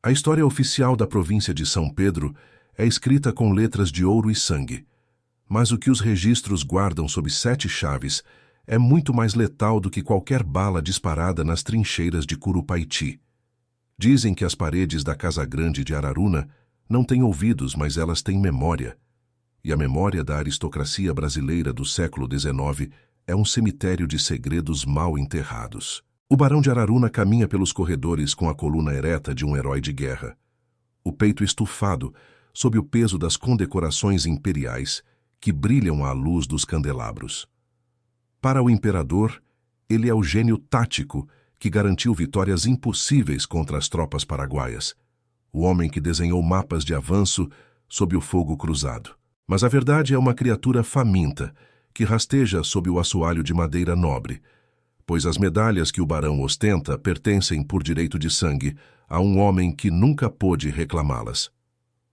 A história oficial da província de São Pedro é escrita com letras de ouro e sangue, mas o que os registros guardam sob 7 chaves é muito mais letal do que qualquer bala disparada nas trincheiras de Curupaiti. Dizem que as paredes da Casa Grande de Araruna não têm ouvidos, mas elas têm memória. E a memória da aristocracia brasileira do século XIX é um cemitério de segredos mal enterrados. O Barão de Araruna caminha pelos corredores com a coluna ereta de um herói de guerra, o peito estufado sob o peso das condecorações imperiais que brilham à luz dos candelabros. Para o imperador, ele é o gênio tático que garantiu vitórias impossíveis contra as tropas paraguaias, o homem que desenhou mapas de avanço sob o fogo cruzado. Mas a verdade é uma criatura faminta que rasteja sob o assoalho de madeira nobre, pois as medalhas que o barão ostenta pertencem por direito de sangue a um homem que nunca pôde reclamá-las.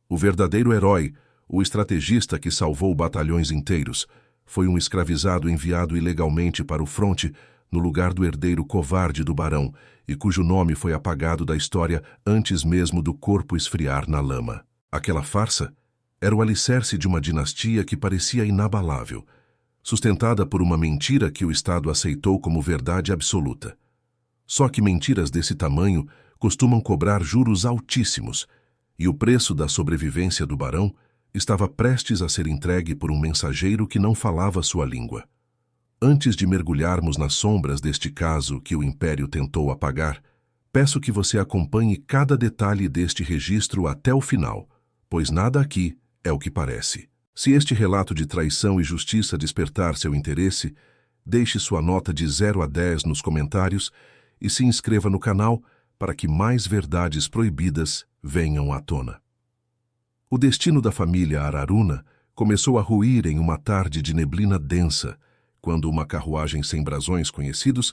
O verdadeiro herói, o estrategista que salvou batalhões inteiros, foi um escravizado enviado ilegalmente para o fronte no lugar do herdeiro covarde do barão e cujo nome foi apagado da história antes mesmo do corpo esfriar na lama. Aquela farsa era o alicerce de uma dinastia que parecia inabalável, sustentada por uma mentira que o Estado aceitou como verdade absoluta. Só que mentiras desse tamanho costumam cobrar juros altíssimos, e o preço da sobrevivência do barão estava prestes a ser entregue por um mensageiro que não falava sua língua. Antes de mergulharmos nas sombras deste caso que o Império tentou apagar, peço que você acompanhe cada detalhe deste registro até o final, pois nada aqui é o que parece. Se este relato de traição e justiça despertar seu interesse, deixe sua nota de 0 a 10 nos comentários e se inscreva no canal para que mais verdades proibidas venham à tona. O destino da família Araruna começou a ruir em uma tarde de neblina densa, quando uma carruagem sem brasões conhecidos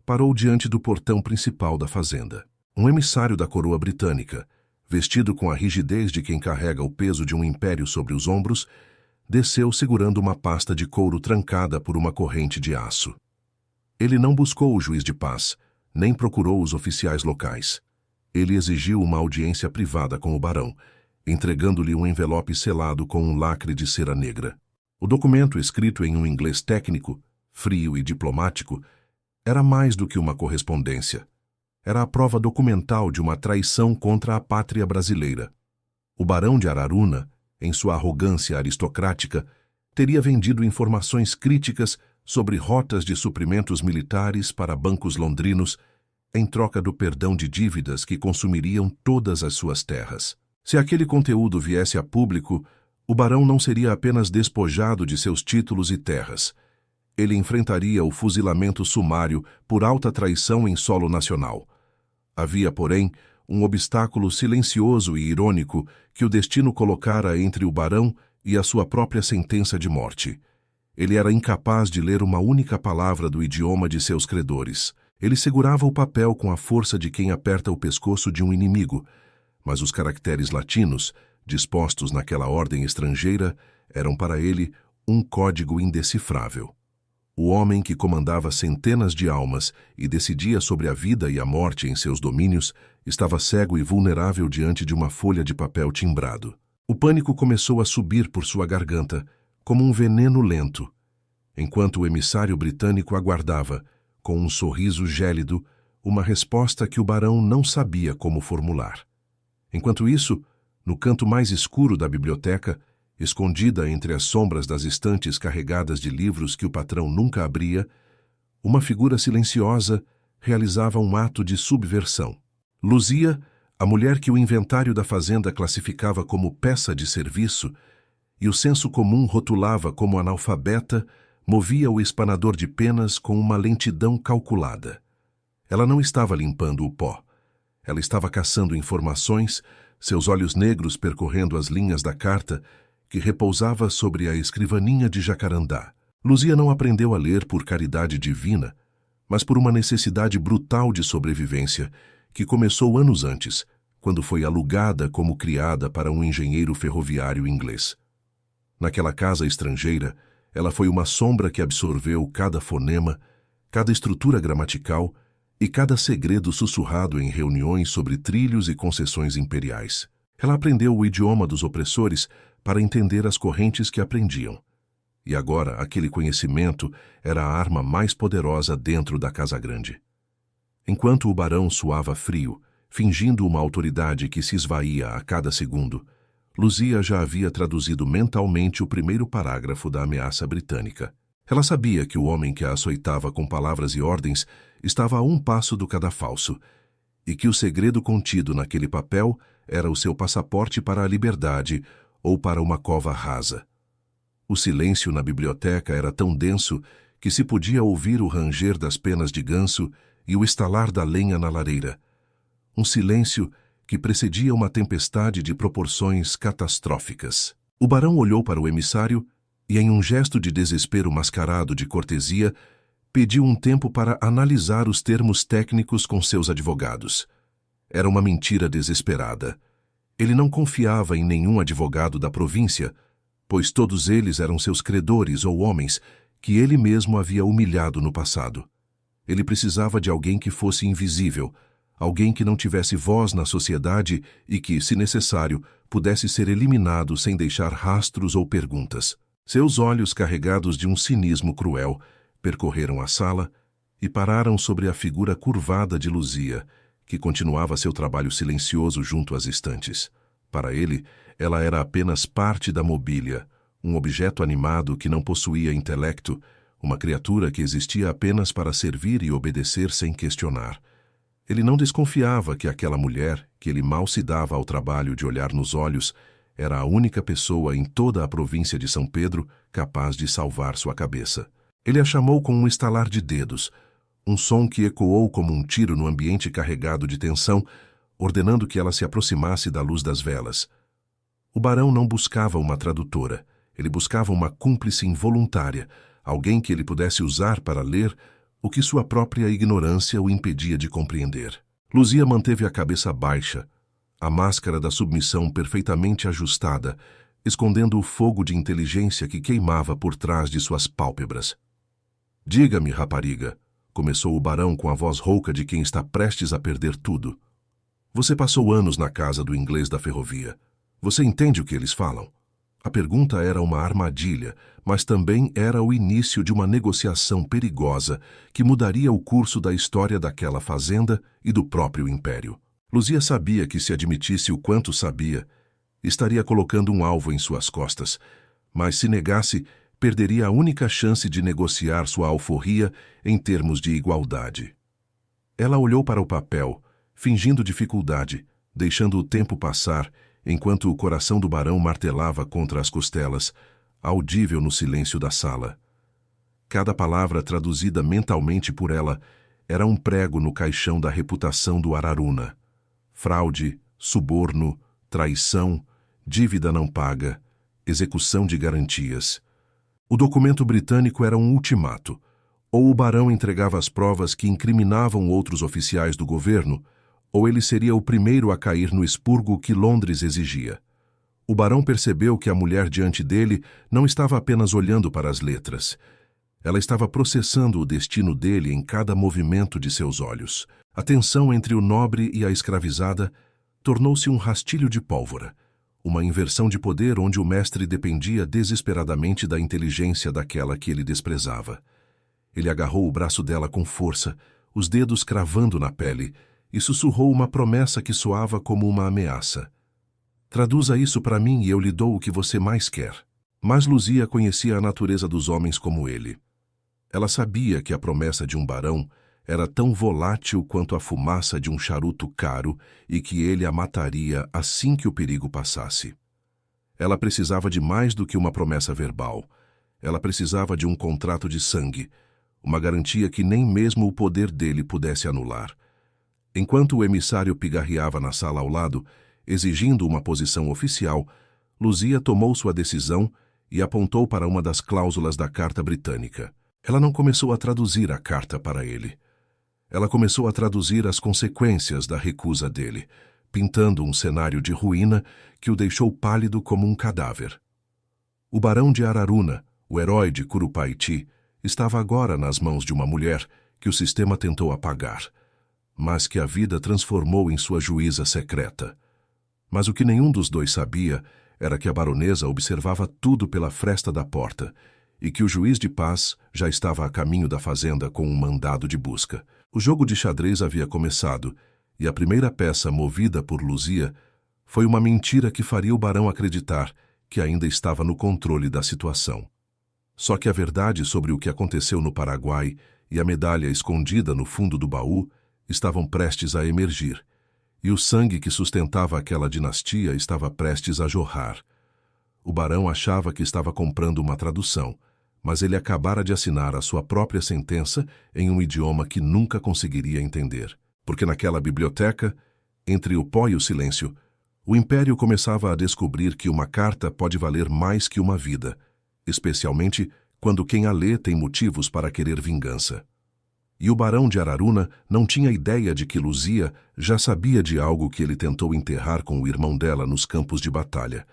parou diante do portão principal da fazenda. Um emissário da coroa britânica, vestido com a rigidez de quem carrega o peso de um império sobre os ombros, desceu segurando uma pasta de couro trancada por uma corrente de aço. Ele não buscou o juiz de paz, nem procurou os oficiais locais. Ele exigiu uma audiência privada com o barão, entregando-lhe um envelope selado com um lacre de cera negra. O documento, escrito em um inglês técnico, frio e diplomático, era mais do que uma correspondência. Era a prova documental de uma traição contra a pátria brasileira. O Barão de Araruna, em sua arrogância aristocrática, teria vendido informações críticas sobre rotas de suprimentos militares para bancos londrinos em troca do perdão de dívidas que consumiriam todas as suas terras. Se aquele conteúdo viesse a público, o barão não seria apenas despojado de seus títulos e terras. Ele enfrentaria o fuzilamento sumário por alta traição em solo nacional. Havia, porém, um obstáculo silencioso e irônico que o destino colocara entre o barão e a sua própria sentença de morte. Ele era incapaz de ler uma única palavra do idioma de seus credores. Ele segurava o papel com a força de quem aperta o pescoço de um inimigo, mas os caracteres latinos, dispostos naquela ordem estrangeira, eram para ele um código indecifrável. O homem que comandava centenas de almas e decidia sobre a vida e a morte em seus domínios estava cego e vulnerável diante de uma folha de papel timbrado. O pânico começou a subir por sua garganta, como um veneno lento, enquanto o emissário britânico aguardava, com um sorriso gélido, uma resposta que o barão não sabia como formular. Enquanto isso, no canto mais escuro da biblioteca, escondida entre as sombras das estantes carregadas de livros que o patrão nunca abria, uma figura silenciosa realizava um ato de subversão. Luzia, a mulher que o inventário da fazenda classificava como peça de serviço e o senso comum rotulava como analfabeta, movia o espanador de penas com uma lentidão calculada. Ela não estava limpando o pó. Ela estava caçando informações, seus olhos negros percorrendo as linhas da carta que repousava sobre a escrivaninha de jacarandá. Luzia não aprendeu a ler por caridade divina, mas por uma necessidade brutal de sobrevivência que começou anos antes, quando foi alugada como criada para um engenheiro ferroviário inglês. Naquela casa estrangeira, ela foi uma sombra que absorveu cada fonema, cada estrutura gramatical e cada segredo sussurrado em reuniões sobre trilhos e concessões imperiais. Ela aprendeu o idioma dos opressores para entender as correntes que aprendiam. E agora aquele conhecimento era a arma mais poderosa dentro da Casa Grande. Enquanto o barão suava frio, fingindo uma autoridade que se esvaía a cada segundo, Luzia já havia traduzido mentalmente o primeiro parágrafo da ameaça britânica. Ela sabia que o homem que a açoitava com palavras e ordens estava a um passo do cadafalso, e que o segredo contido naquele papel era o seu passaporte para a liberdade ou para uma cova rasa. O silêncio na biblioteca era tão denso que se podia ouvir o ranger das penas de ganso e o estalar da lenha na lareira. Um silêncio que precedia uma tempestade de proporções catastróficas. O barão olhou para o emissário e, em um gesto de desespero mascarado de cortesia, pediu um tempo para analisar os termos técnicos com seus advogados. Era uma mentira desesperada. Ele não confiava em nenhum advogado da província, pois todos eles eram seus credores ou homens que ele mesmo havia humilhado no passado. Ele precisava de alguém que fosse invisível, alguém que não tivesse voz na sociedade e que, se necessário, pudesse ser eliminado sem deixar rastros ou perguntas. Seus olhos, carregados de um cinismo cruel, percorreram a sala e pararam sobre a figura curvada de Luzia, que continuava seu trabalho silencioso junto às estantes. Para ele, ela era apenas parte da mobília, um objeto animado que não possuía intelecto, uma criatura que existia apenas para servir e obedecer sem questionar. Ele não desconfiava que aquela mulher, que ele mal se dava ao trabalho de olhar nos olhos, era a única pessoa em toda a província de São Pedro capaz de salvar sua cabeça. Ele a chamou com um estalar de dedos, um som que ecoou como um tiro no ambiente carregado de tensão, ordenando que ela se aproximasse da luz das velas. O barão não buscava uma tradutora, ele buscava uma cúmplice involuntária, alguém que ele pudesse usar para ler o que sua própria ignorância o impedia de compreender. Luzia manteve a cabeça baixa, a máscara da submissão perfeitamente ajustada, escondendo o fogo de inteligência que queimava por trás de suas pálpebras. "Diga-me, rapariga", começou o barão com a voz rouca de quem está prestes a perder tudo. "Você passou anos na casa do inglês da ferrovia. Você entende o que eles falam?" A pergunta era uma armadilha, mas também era o início de uma negociação perigosa que mudaria o curso da história daquela fazenda e do próprio império. Luzia sabia que, se admitisse o quanto sabia, estaria colocando um alvo em suas costas, mas se negasse, perderia a única chance de negociar sua alforria em termos de igualdade. Ela olhou para o papel, fingindo dificuldade, deixando o tempo passar, enquanto o coração do barão martelava contra as costelas, audível no silêncio da sala. Cada palavra traduzida mentalmente por ela era um prego no caixão da reputação do Araruna. Fraude, suborno, traição, dívida não paga, execução de garantias. O documento britânico era um ultimato. Ou o barão entregava as provas que incriminavam outros oficiais do governo, ou ele seria o primeiro a cair no expurgo que Londres exigia. O barão percebeu que a mulher diante dele não estava apenas olhando para as letras. Ela estava processando o destino dele em cada movimento de seus olhos. A tensão entre o nobre e a escravizada tornou-se um rastilho de pólvora, uma inversão de poder onde o mestre dependia desesperadamente da inteligência daquela que ele desprezava. Ele agarrou o braço dela com força, os dedos cravando na pele, e sussurrou uma promessa que soava como uma ameaça. "Traduza isso para mim e eu lhe dou o que você mais quer." Mas Luzia conhecia a natureza dos homens como ele. Ela sabia que a promessa de um barão era tão volátil quanto a fumaça de um charuto caro e que ele a mataria assim que o perigo passasse. Ela precisava de mais do que uma promessa verbal. Ela precisava de um contrato de sangue, uma garantia que nem mesmo o poder dele pudesse anular. Enquanto o emissário pigarreava na sala ao lado, exigindo uma posição oficial, Luzia tomou sua decisão e apontou para uma das cláusulas da Carta Britânica. Ela não começou a traduzir a carta para ele. Ela começou a traduzir as consequências da recusa dele, pintando um cenário de ruína que o deixou pálido como um cadáver. O barão de Araruna, o herói de Curupaiti, estava agora nas mãos de uma mulher que o sistema tentou apagar. mas que a vida transformou em sua juíza secreta. Mas o que nenhum dos dois sabia era que a baronesa observava tudo pela fresta da porta e que o juiz de paz já estava a caminho da fazenda com um mandado de busca. O jogo de xadrez havia começado e a primeira peça movida por Luzia foi uma mentira que faria o barão acreditar que ainda estava no controle da situação. Só que a verdade sobre o que aconteceu no Paraguai e a medalha escondida no fundo do baú estavam prestes a emergir, e o sangue que sustentava aquela dinastia estava prestes a jorrar. O barão achava que estava comprando uma tradução, mas ele acabara de assinar a sua própria sentença em um idioma que nunca conseguiria entender. Porque naquela biblioteca, entre o pó e o silêncio, o Império começava a descobrir que uma carta pode valer mais que uma vida, especialmente quando quem a lê tem motivos para querer vingança. E o barão de Araruna não tinha ideia de que Luzia já sabia de algo que ele tentou enterrar com o irmão dela nos campos de batalha.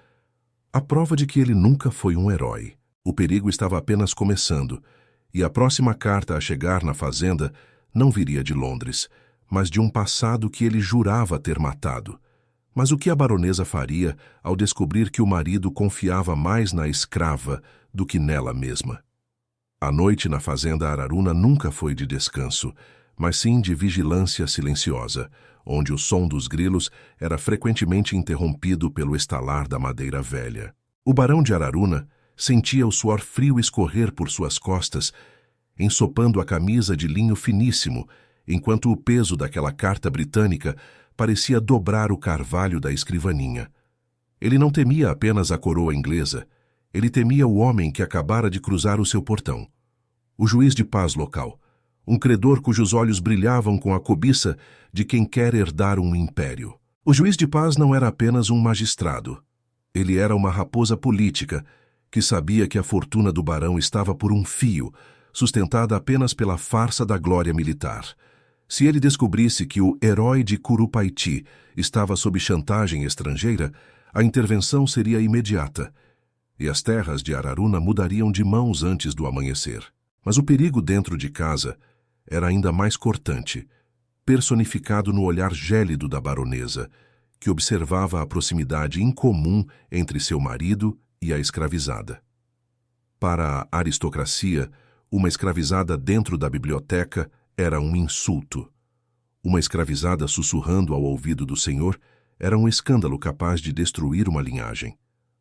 A prova de que ele nunca foi um herói. O perigo estava apenas começando, e a próxima carta a chegar na fazenda não viria de Londres, mas de um passado que ele jurava ter matado. Mas o que a baronesa faria ao descobrir que o marido confiava mais na escrava do que nela mesma? A noite na fazenda Araruna nunca foi de descanso, mas sim de vigilância silenciosa, onde o som dos grilos era frequentemente interrompido pelo estalar da madeira velha. O barão de Araruna sentia o suor frio escorrer por suas costas, ensopando a camisa de linho finíssimo, enquanto o peso daquela carta britânica parecia dobrar o carvalho da escrivaninha. Ele não temia apenas a coroa inglesa, ele temia o homem que acabara de cruzar o seu portão. O juiz de paz local, um credor cujos olhos brilhavam com a cobiça de quem quer herdar um império. O juiz de paz não era apenas um magistrado. Ele era uma raposa política que sabia que a fortuna do barão estava por um fio, sustentada apenas pela farsa da glória militar. Se ele descobrisse que o herói de Curupaiti estava sob chantagem estrangeira, a intervenção seria imediata, e as terras de Araruna mudariam de mãos antes do amanhecer. Mas o perigo dentro de casa era ainda mais cortante, personificado no olhar gélido da baronesa, que observava a proximidade incomum entre seu marido e a escravizada. Para a aristocracia, uma escravizada dentro da biblioteca era um insulto. Uma escravizada sussurrando ao ouvido do senhor era um escândalo capaz de destruir uma linhagem.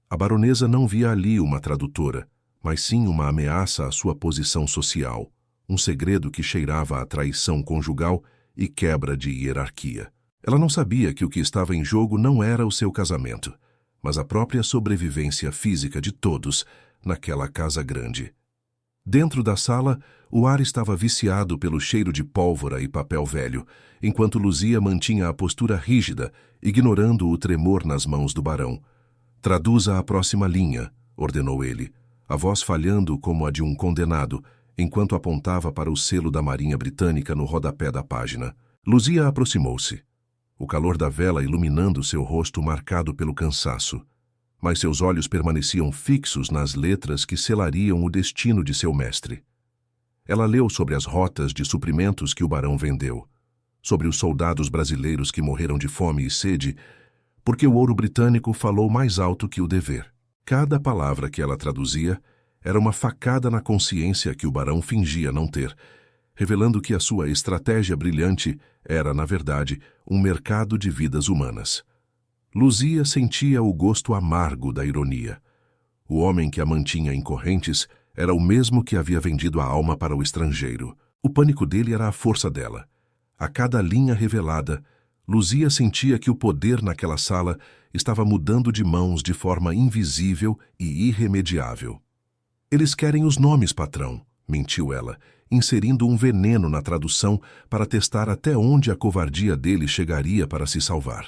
A baronesa não via ali uma tradutora, mas sim uma ameaça à sua posição social, um segredo que cheirava a traição conjugal e quebra de hierarquia. Ela não sabia que o que estava em jogo não era o seu casamento, mas a própria sobrevivência física de todos naquela casa grande. Dentro da sala, o ar estava viciado pelo cheiro de pólvora e papel velho, enquanto Luzia mantinha a postura rígida, ignorando o tremor nas mãos do barão. "Traduza a próxima linha", ordenou ele, a voz falhando como a de um condenado, enquanto apontava para o selo da Marinha Britânica no rodapé da página. Luzia aproximou-se, o calor da vela iluminando seu rosto marcado pelo cansaço, mas seus olhos permaneciam fixos nas letras que selariam o destino de seu mestre. Ela leu sobre as rotas de suprimentos que o barão vendeu, sobre os soldados brasileiros que morreram de fome e sede, porque o ouro britânico falou mais alto que o dever. Cada palavra que ela traduzia era uma facada na consciência que o barão fingia não ter, revelando que a sua estratégia brilhante era, na verdade, um mercado de vidas humanas. Luzia sentia o gosto amargo da ironia. O homem que a mantinha em correntes era o mesmo que havia vendido a alma para o estrangeiro. O pânico dele era a força dela. A cada linha revelada, Luzia sentia que o poder naquela sala estava mudando de mãos de forma invisível e irremediável. "Eles querem os nomes, patrão", mentiu ela, inserindo um veneno na tradução para testar até onde a covardia dele chegaria para se salvar.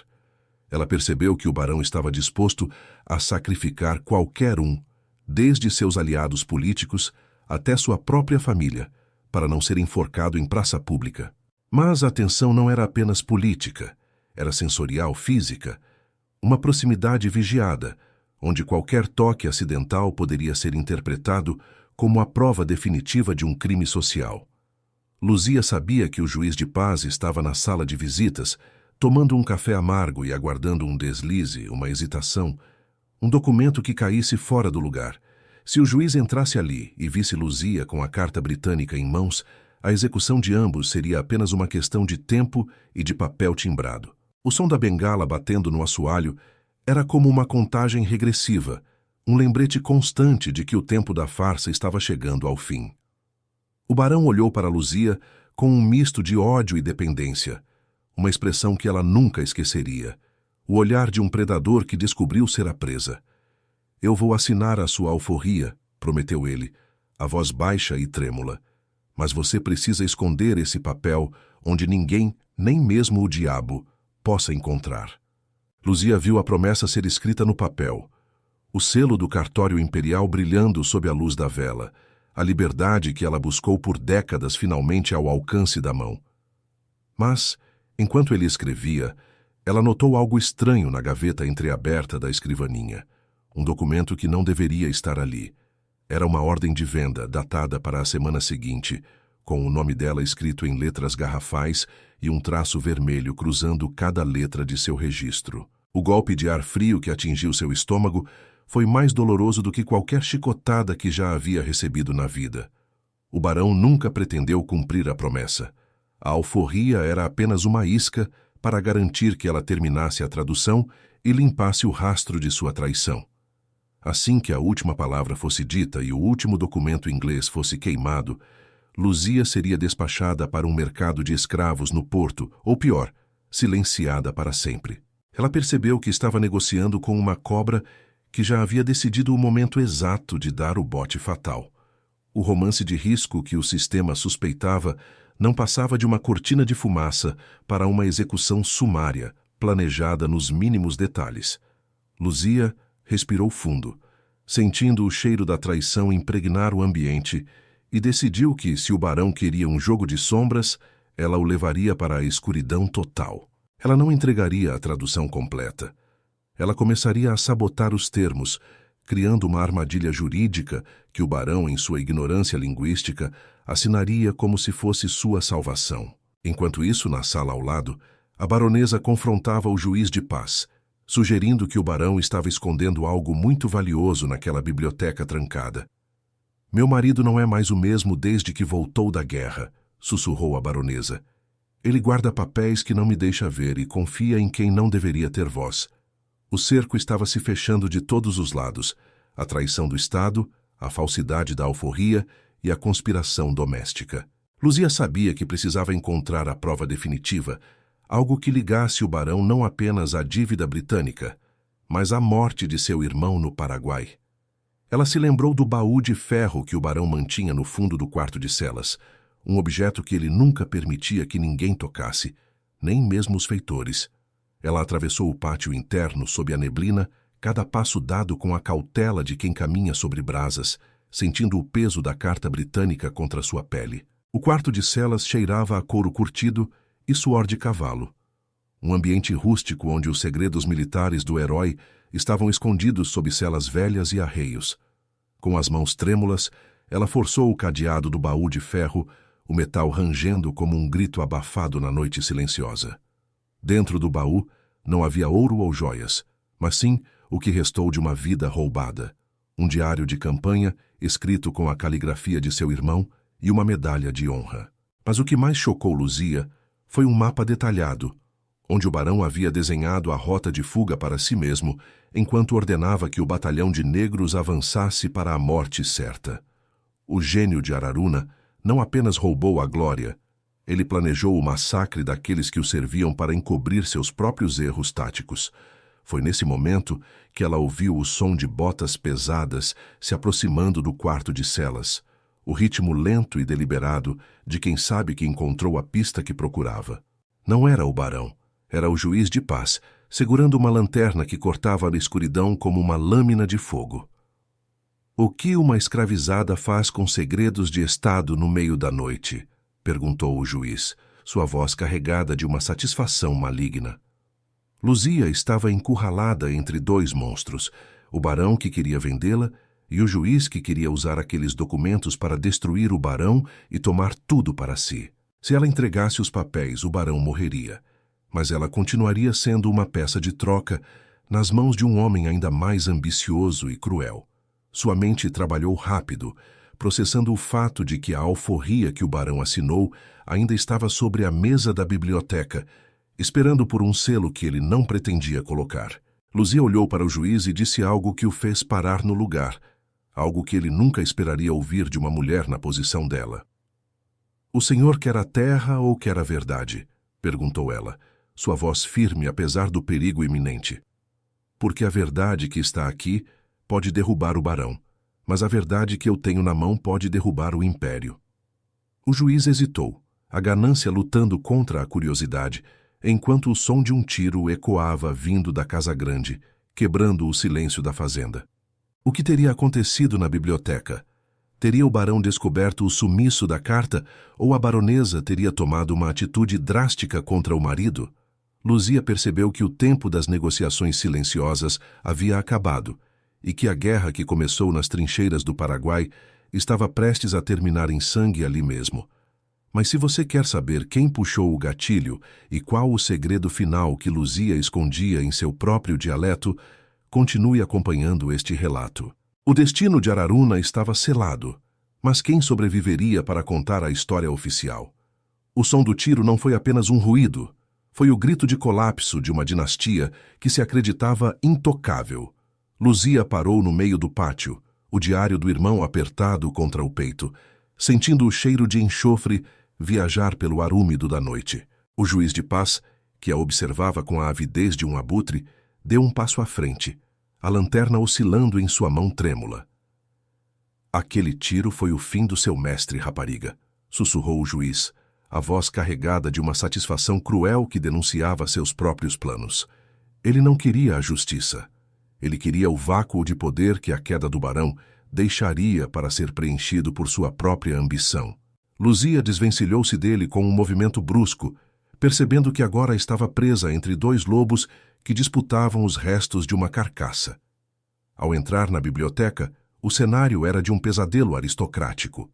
Ela percebeu que o barão estava disposto a sacrificar qualquer um, desde seus aliados políticos até sua própria família, para não ser enforcado em praça pública. Mas a tensão não era apenas política, era sensorial física, uma proximidade vigiada, onde qualquer toque acidental poderia ser interpretado como a prova definitiva de um crime social. Luzia sabia que o juiz de paz estava na sala de visitas, tomando um café amargo e aguardando um deslize, uma hesitação, um documento que caísse fora do lugar. Se o juiz entrasse ali e visse Luzia com a carta britânica em mãos, a execução de ambos seria apenas uma questão de tempo e de papel timbrado. O som da bengala batendo no assoalho era como uma contagem regressiva, um lembrete constante de que o tempo da farsa estava chegando ao fim. O barão olhou para Luzia com um misto de ódio e dependência, uma expressão que ela nunca esqueceria, o olhar de um predador que descobriu ser a presa. "Eu vou assinar a sua alforria", prometeu ele, a voz baixa e trêmula. "Mas você precisa esconder esse papel onde ninguém, nem mesmo o diabo, possa encontrar." Luzia viu a promessa ser escrita no papel, o selo do cartório imperial brilhando sob a luz da vela, a liberdade que ela buscou por décadas finalmente ao alcance da mão. Mas, enquanto ele escrevia, ela notou algo estranho na gaveta entreaberta da escrivaninha, um documento que não deveria estar ali. Era uma ordem de venda, datada para a semana seguinte, com o nome dela escrito em letras garrafais e um traço vermelho cruzando cada letra de seu registro. O golpe de ar frio que atingiu seu estômago foi mais doloroso do que qualquer chicotada que já havia recebido na vida. O barão nunca pretendeu cumprir a promessa. A alforria era apenas uma isca para garantir que ela terminasse a tradução e limpasse o rastro de sua traição. Assim que a última palavra fosse dita e o último documento inglês fosse queimado, Luzia seria despachada para um mercado de escravos no porto, ou pior, silenciada para sempre. Ela percebeu que estava negociando com uma cobra que já havia decidido o momento exato de dar o bote fatal. O romance de risco que o sistema suspeitava não passava de uma cortina de fumaça para uma execução sumária, planejada nos mínimos detalhes. Luzia respirou fundo, sentindo o cheiro da traição impregnar o ambiente, e decidiu que, se o barão queria um jogo de sombras, ela o levaria para a escuridão total. Ela não entregaria a tradução completa. Ela começaria a sabotar os termos, criando uma armadilha jurídica que o barão, em sua ignorância linguística, assinaria como se fosse sua salvação. Enquanto isso, na sala ao lado, a baronesa confrontava o juiz de paz, sugerindo que o barão estava escondendo algo muito valioso naquela biblioteca trancada. "Meu marido não é mais o mesmo desde que voltou da guerra", sussurrou a baronesa. "Ele guarda papéis que não me deixa ver e confia em quem não deveria ter voz." O cerco estava se fechando de todos os lados: a traição do Estado, a falsidade da alforria e a conspiração doméstica. Luzia sabia que precisava encontrar a prova definitiva, algo que ligasse o barão não apenas à dívida britânica, mas à morte de seu irmão no Paraguai. Ela se lembrou do baú de ferro que o barão mantinha no fundo do quarto de celas, um objeto que ele nunca permitia que ninguém tocasse, nem mesmo os feitores. Ela atravessou o pátio interno sob a neblina, cada passo dado com a cautela de quem caminha sobre brasas, sentindo o peso da carta britânica contra sua pele. O quarto de celas cheirava a couro curtido e suor de cavalo. Um ambiente rústico onde os segredos militares do herói estavam escondidos sob celas velhas e arreios. Com as mãos trêmulas, ela forçou o cadeado do baú de ferro, o metal rangendo como um grito abafado na noite silenciosa. Dentro do baú não havia ouro ou joias, mas sim o que restou de uma vida roubada. Um diário de campanha, escrito com a caligrafia de seu irmão, e uma medalha de honra. Mas o que mais chocou Luzia foi um mapa detalhado, onde o barão havia desenhado a rota de fuga para si mesmo, enquanto ordenava que o batalhão de negros avançasse para a morte certa. O gênio de Araruna não apenas roubou a glória, ele planejou o massacre daqueles que o serviam para encobrir seus próprios erros táticos. Foi nesse momento que ela ouviu o som de botas pesadas se aproximando do quarto de celas, o ritmo lento e deliberado de quem sabe que encontrou a pista que procurava. Não era o barão. Era o juiz de paz, segurando uma lanterna que cortava a escuridão como uma lâmina de fogo. "O que uma escravizada faz com segredos de Estado no meio da noite?" perguntou o juiz, sua voz carregada de uma satisfação maligna. Luzia estava encurralada entre dois monstros, o barão que queria vendê-la e o juiz que queria usar aqueles documentos para destruir o barão e tomar tudo para si. Se ela entregasse os papéis, o barão morreria, mas ela continuaria sendo uma peça de troca nas mãos de um homem ainda mais ambicioso e cruel. Sua mente trabalhou rápido, processando o fato de que a alforria que o barão assinou ainda estava sobre a mesa da biblioteca, esperando por um selo que ele não pretendia colocar. Luzia olhou para o juiz e disse algo que o fez parar no lugar, algo que ele nunca esperaria ouvir de uma mulher na posição dela. "O senhor quer a terra ou quer a verdade?" perguntou ela, sua voz firme apesar do perigo iminente. "Porque a verdade que está aqui pode derrubar o barão, mas a verdade que eu tenho na mão pode derrubar o império." O juiz hesitou, a ganância lutando contra a curiosidade, enquanto o som de um tiro ecoava vindo da casa grande, quebrando o silêncio da fazenda. O que teria acontecido na biblioteca? Teria o barão descoberto o sumiço da carta ou a baronesa teria tomado uma atitude drástica contra o marido? Luzia percebeu que o tempo das negociações silenciosas havia acabado e que a guerra que começou nas trincheiras do Paraguai estava prestes a terminar em sangue ali mesmo. Mas se você quer saber quem puxou o gatilho e qual o segredo final que Luzia escondia em seu próprio dialeto, continue acompanhando este relato. O destino de Araruna estava selado, mas quem sobreviveria para contar a história oficial? O som do tiro não foi apenas um ruído, foi o grito de colapso de uma dinastia que se acreditava intocável. Luzia parou no meio do pátio, o diário do irmão apertado contra o peito, sentindo o cheiro de enxofre viajar pelo ar úmido da noite. O juiz de paz, que a observava com a avidez de um abutre, deu um passo à frente, a lanterna oscilando em sua mão trêmula. "Aquele tiro foi o fim do seu mestre, rapariga", sussurrou o juiz, a voz carregada de uma satisfação cruel que denunciava seus próprios planos. Ele não queria a justiça. Ele queria o vácuo de poder que a queda do barão deixaria para ser preenchido por sua própria ambição. Luzia desvencilhou-se dele com um movimento brusco, percebendo que agora estava presa entre dois lobos que disputavam os restos de uma carcaça. Ao entrar na biblioteca, o cenário era de um pesadelo aristocrático.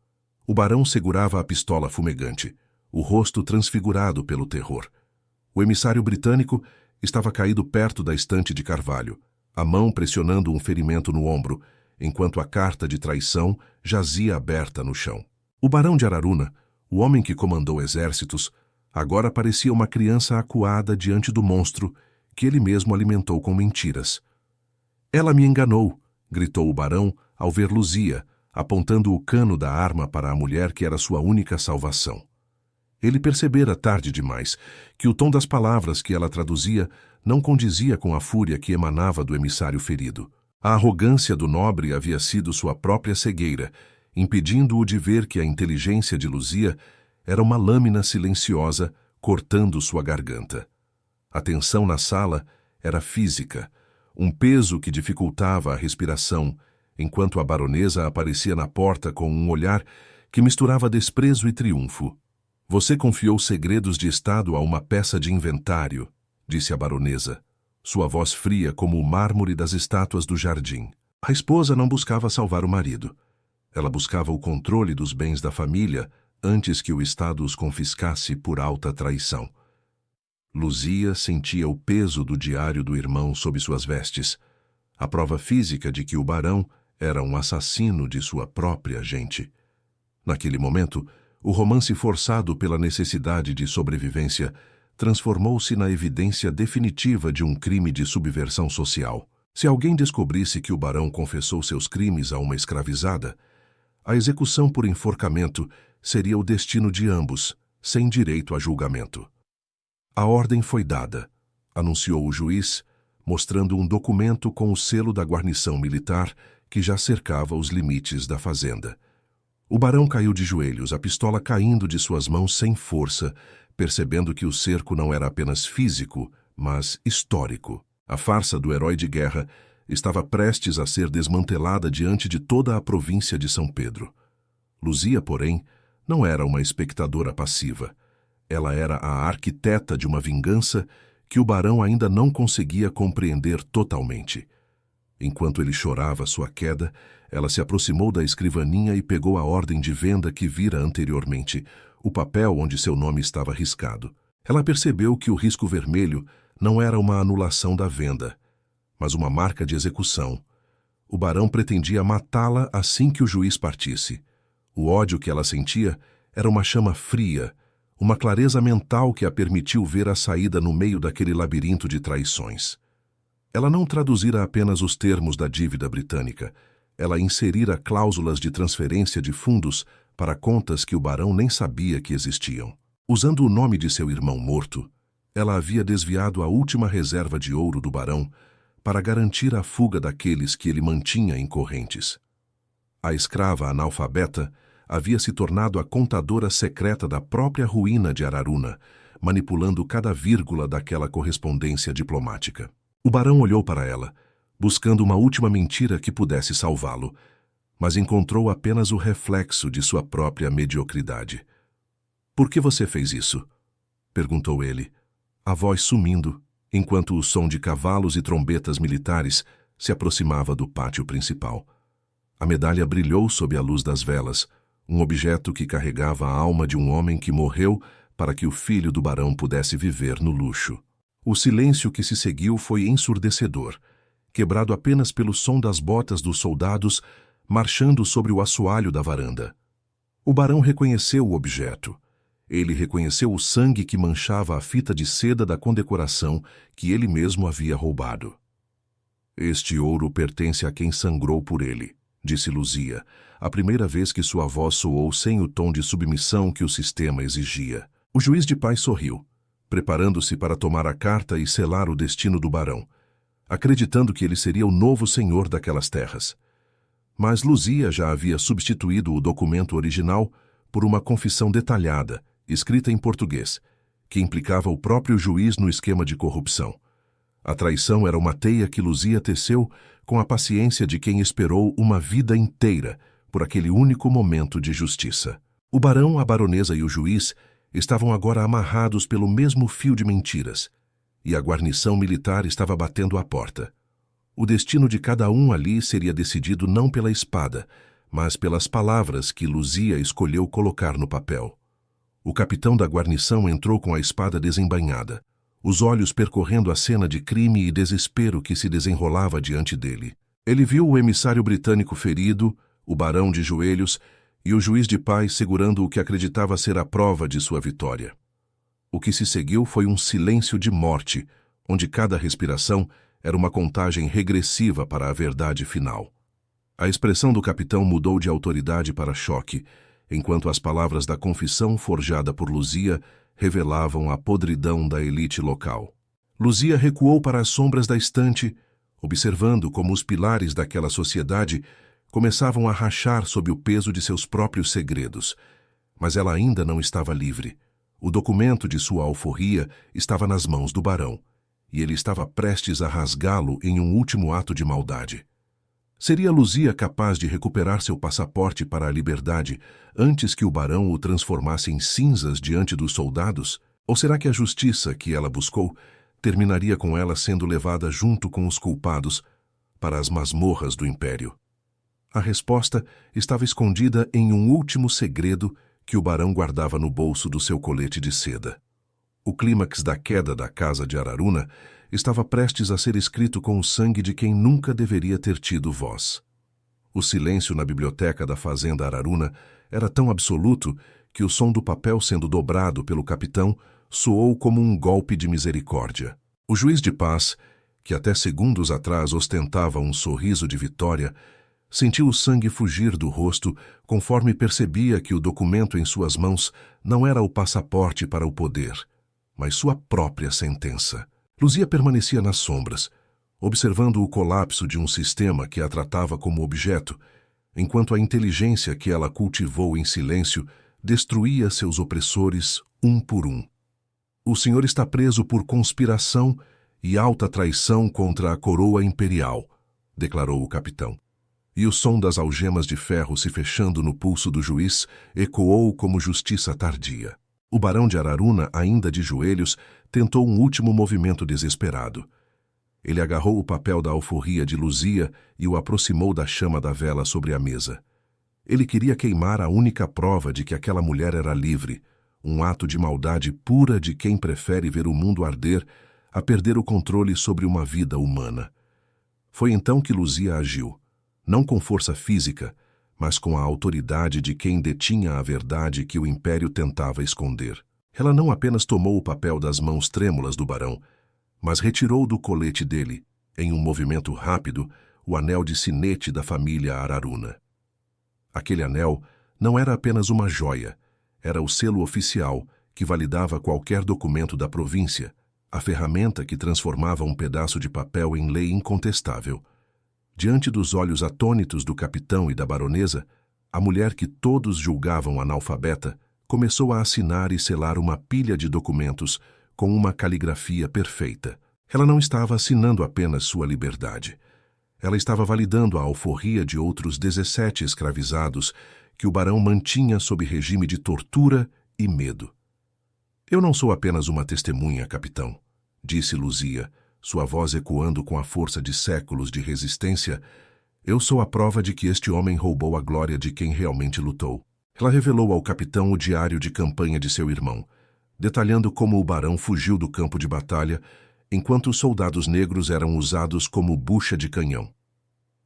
O barão segurava a pistola fumegante, o rosto transfigurado pelo terror. O emissário britânico estava caído perto da estante de carvalho, a mão pressionando um ferimento no ombro, enquanto a carta de traição jazia aberta no chão. O barão de Araruna, o homem que comandou exércitos, agora parecia uma criança acuada diante do monstro que ele mesmo alimentou com mentiras. "Ela me enganou", gritou o barão ao ver Luzia, apontando o cano da arma para a mulher que era sua única salvação. Ele percebera tarde demais que o tom das palavras que ela traduzia não condizia com a fúria que emanava do emissário ferido. A arrogância do nobre havia sido sua própria cegueira, impedindo-o de ver que a inteligência de Luzia era uma lâmina silenciosa cortando sua garganta. A tensão na sala era física, um peso que dificultava a respiração, enquanto a baronesa aparecia na porta com um olhar que misturava desprezo e triunfo. "Você confiou segredos de Estado a uma peça de inventário", disse a baronesa, sua voz fria como o mármore das estátuas do jardim. A esposa não buscava salvar o marido. Ela buscava o controle dos bens da família antes que o Estado os confiscasse por alta traição. Luzia sentia o peso do diário do irmão sob suas vestes, a prova física de que o barão era um assassino de sua própria gente. Naquele momento, o romance forçado pela necessidade de sobrevivência transformou-se na evidência definitiva de um crime de subversão social. Se alguém descobrisse que o barão confessou seus crimes a uma escravizada, a execução por enforcamento seria o destino de ambos, sem direito a julgamento. "A ordem foi dada", anunciou o juiz, mostrando um documento com o selo da guarnição militar que já cercava os limites da fazenda. O barão caiu de joelhos, a pistola caindo de suas mãos sem força, percebendo que o cerco não era apenas físico, mas histórico. A farsa do herói de guerra estava prestes a ser desmantelada diante de toda a província de São Pedro. Luzia, porém, não era uma espectadora passiva. Ela era a arquiteta de uma vingança que o barão ainda não conseguia compreender totalmente. Enquanto ele chorava sua queda, ela se aproximou da escrivaninha e pegou a ordem de venda que vira anteriormente, o papel onde seu nome estava riscado. Ela percebeu que o risco vermelho não era uma anulação da venda, mas uma marca de execução. O barão pretendia matá-la assim que o juiz partisse. O ódio que ela sentia era uma chama fria, uma clareza mental que a permitiu ver a saída no meio daquele labirinto de traições. Ela não traduzira apenas os termos da dívida britânica, ela inserira cláusulas de transferência de fundos para contas que o barão nem sabia que existiam. Usando o nome de seu irmão morto, ela havia desviado a última reserva de ouro do barão para garantir a fuga daqueles que ele mantinha em correntes. A escrava analfabeta havia se tornado a contadora secreta da própria ruína de Araruna, manipulando cada vírgula daquela correspondência diplomática. O barão olhou para ela, buscando uma última mentira que pudesse salvá-lo, mas encontrou apenas o reflexo de sua própria mediocridade. "Por que você fez isso?" perguntou ele, a voz sumindo, enquanto o som de cavalos e trombetas militares se aproximava do pátio principal. A medalha brilhou sob a luz das velas, um objeto que carregava a alma de um homem que morreu para que o filho do barão pudesse viver no luxo. O silêncio que se seguiu foi ensurdecedor, quebrado apenas pelo som das botas dos soldados marchando sobre o assoalho da varanda. O barão reconheceu o objeto. Ele reconheceu o sangue que manchava a fita de seda da condecoração que ele mesmo havia roubado. "Este ouro pertence a quem sangrou por ele", disse Luzia, a primeira vez que sua voz soou sem o tom de submissão que o sistema exigia. O juiz de paz sorriu, preparando-se para tomar a carta e selar o destino do barão, acreditando que ele seria o novo senhor daquelas terras. Mas Luzia já havia substituído o documento original por uma confissão detalhada, escrita em português, que implicava o próprio juiz no esquema de corrupção. A traição era uma teia que Luzia teceu com a paciência de quem esperou uma vida inteira por aquele único momento de justiça. O barão, a baronesa e o juiz estavam agora amarrados pelo mesmo fio de mentiras, e a guarnição militar estava batendo à porta. O destino de cada um ali seria decidido não pela espada, mas pelas palavras que Luzia escolheu colocar no papel. O capitão da guarnição entrou com a espada desembainhada, os olhos percorrendo a cena de crime e desespero que se desenrolava diante dele. Ele viu o emissário britânico ferido, o barão de joelhos e o juiz de paz segurando o que acreditava ser a prova de sua vitória. O que se seguiu foi um silêncio de morte, onde cada respiração era uma contagem regressiva para a verdade final. A expressão do capitão mudou de autoridade para choque, enquanto as palavras da confissão forjada por Luzia revelavam a podridão da elite local. Luzia recuou para as sombras da estante, observando como os pilares daquela sociedade começavam a rachar sob o peso de seus próprios segredos. Mas ela ainda não estava livre. O documento de sua alforria estava nas mãos do barão, e ele estava prestes a rasgá-lo em um último ato de maldade. Seria Luzia capaz de recuperar seu passaporte para a liberdade antes que o barão o transformasse em cinzas diante dos soldados? Ou será que a justiça que ela buscou terminaria com ela sendo levada junto com os culpados para as masmorras do império? A resposta estava escondida em um último segredo que o barão guardava no bolso do seu colete de seda. O clímax da queda da casa de Araruna estava prestes a ser escrito com o sangue de quem nunca deveria ter tido voz. O silêncio na biblioteca da fazenda Araruna era tão absoluto que o som do papel sendo dobrado pelo capitão soou como um golpe de misericórdia. O juiz de paz, que até segundos atrás ostentava um sorriso de vitória, sentiu o sangue fugir do rosto conforme percebia que o documento em suas mãos não era o passaporte para o poder, mas sua própria sentença. Luzia permanecia nas sombras, observando o colapso de um sistema que a tratava como objeto, enquanto a inteligência que ela cultivou em silêncio destruía seus opressores um por um. "O senhor está preso por conspiração e alta traição contra a coroa imperial", declarou o capitão. E o som das algemas de ferro se fechando no pulso do juiz ecoou como justiça tardia. O barão de Araruna, ainda de joelhos, tentou um último movimento desesperado. Ele agarrou o papel da alforria de Luzia e o aproximou da chama da vela sobre a mesa. Ele queria queimar a única prova de que aquela mulher era livre, um ato de maldade pura de quem prefere ver o mundo arder a perder o controle sobre uma vida humana. Foi então que Luzia agiu, não com força física, mas com a autoridade de quem detinha a verdade que o Império tentava esconder. Ela não apenas tomou o papel das mãos trêmulas do barão, mas retirou do colete dele, em um movimento rápido, o anel de sinete da família Araruna. Aquele anel não era apenas uma joia, era o selo oficial que validava qualquer documento da província, a ferramenta que transformava um pedaço de papel em lei incontestável. Diante dos olhos atônitos do capitão e da baronesa, a mulher que todos julgavam analfabeta começou a assinar e selar uma pilha de documentos com uma caligrafia perfeita. Ela não estava assinando apenas sua liberdade. Ela estava validando a alforria de outros 17 escravizados que o barão mantinha sob regime de tortura e medo. Eu não sou apenas uma testemunha, capitão, disse Luzia, sua voz ecoando com a força de séculos de resistência. Eu sou a prova de que este homem roubou a glória de quem realmente lutou. Ela revelou ao capitão o diário de campanha de seu irmão, detalhando como o barão fugiu do campo de batalha, enquanto os soldados negros eram usados como bucha de canhão.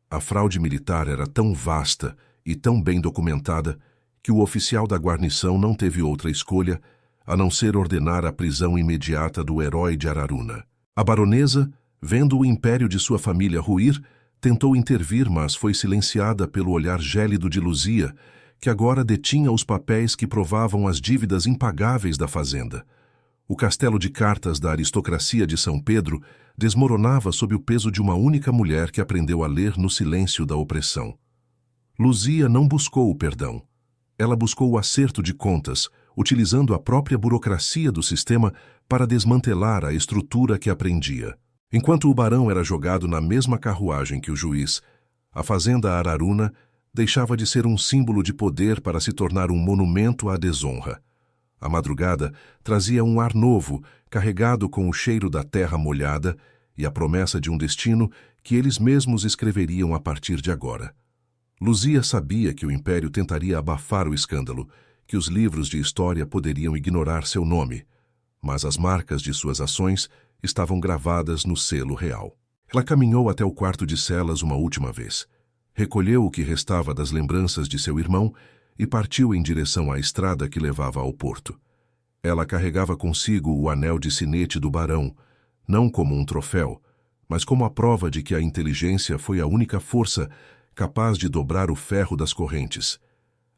A fraude militar era tão vasta e tão bem documentada que o oficial da guarnição não teve outra escolha a não ser ordenar a prisão imediata do herói de Araruna. A baronesa, vendo o império de sua família ruir, tentou intervir, mas foi silenciada pelo olhar gélido de Luzia, que agora detinha os papéis que provavam as dívidas impagáveis da fazenda. O castelo de cartas da aristocracia de São Pedro desmoronava sob o peso de uma única mulher que aprendeu a ler no silêncio da opressão. Luzia não buscou o perdão. Ela buscou o acerto de contas, utilizando a própria burocracia do sistema para desmantelar a estrutura que aprendia. Enquanto o barão era jogado na mesma carruagem que o juiz, a fazenda Araruna deixava de ser um símbolo de poder para se tornar um monumento à desonra. A madrugada trazia um ar novo, carregado com o cheiro da terra molhada e a promessa de um destino que eles mesmos escreveriam a partir de agora. Luzia sabia que o Império tentaria abafar o escândalo, que os livros de história poderiam ignorar seu nome, mas as marcas de suas ações estavam gravadas no selo real. Ela caminhou até o quarto de celas uma última vez, recolheu o que restava das lembranças de seu irmão e partiu em direção à estrada que levava ao porto. Ela carregava consigo o anel de sinete do barão, não como um troféu, mas como a prova de que a inteligência foi a única força capaz de dobrar o ferro das correntes.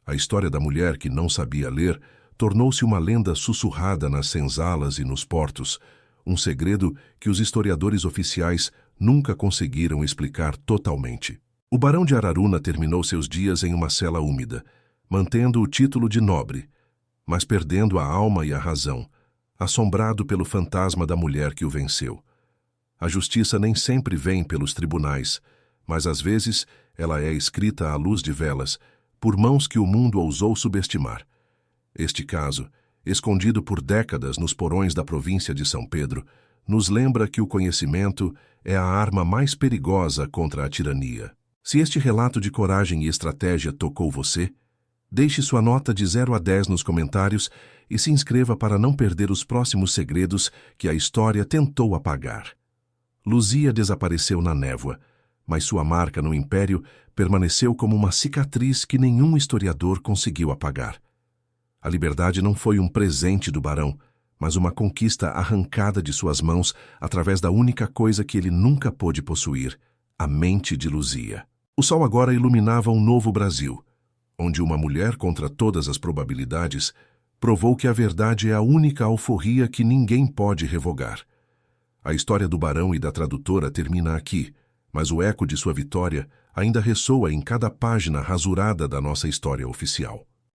A história da mulher que não sabia ler tornou-se uma lenda sussurrada nas senzalas e nos portos, um segredo que os historiadores oficiais nunca conseguiram explicar totalmente. O barão de Araruna terminou seus dias em uma cela úmida, mantendo o título de nobre, mas perdendo a alma e a razão, assombrado pelo fantasma da mulher que o venceu. A justiça nem sempre vem pelos tribunais, mas às vezes ela é escrita à luz de velas, por mãos que o mundo ousou subestimar. Este caso, escondido por décadas nos porões da província de São Pedro, nos lembra que o conhecimento é a arma mais perigosa contra a tirania. Se este relato de coragem e estratégia tocou você, deixe sua nota de 0 a 10 nos comentários e se inscreva para não perder os próximos segredos que a história tentou apagar. Luzia desapareceu na névoa, mas sua marca no Império permaneceu como uma cicatriz que nenhum historiador conseguiu apagar. A liberdade não foi um presente do barão, mas uma conquista arrancada de suas mãos através da única coisa que ele nunca pôde possuir, a mente de Luzia. O sol agora iluminava um novo Brasil, onde uma mulher, contra todas as probabilidades, provou que a verdade é a única alforria que ninguém pode revogar. A história do barão e da tradutora termina aqui, mas o eco de sua vitória ainda ressoa em cada página rasurada da nossa história oficial.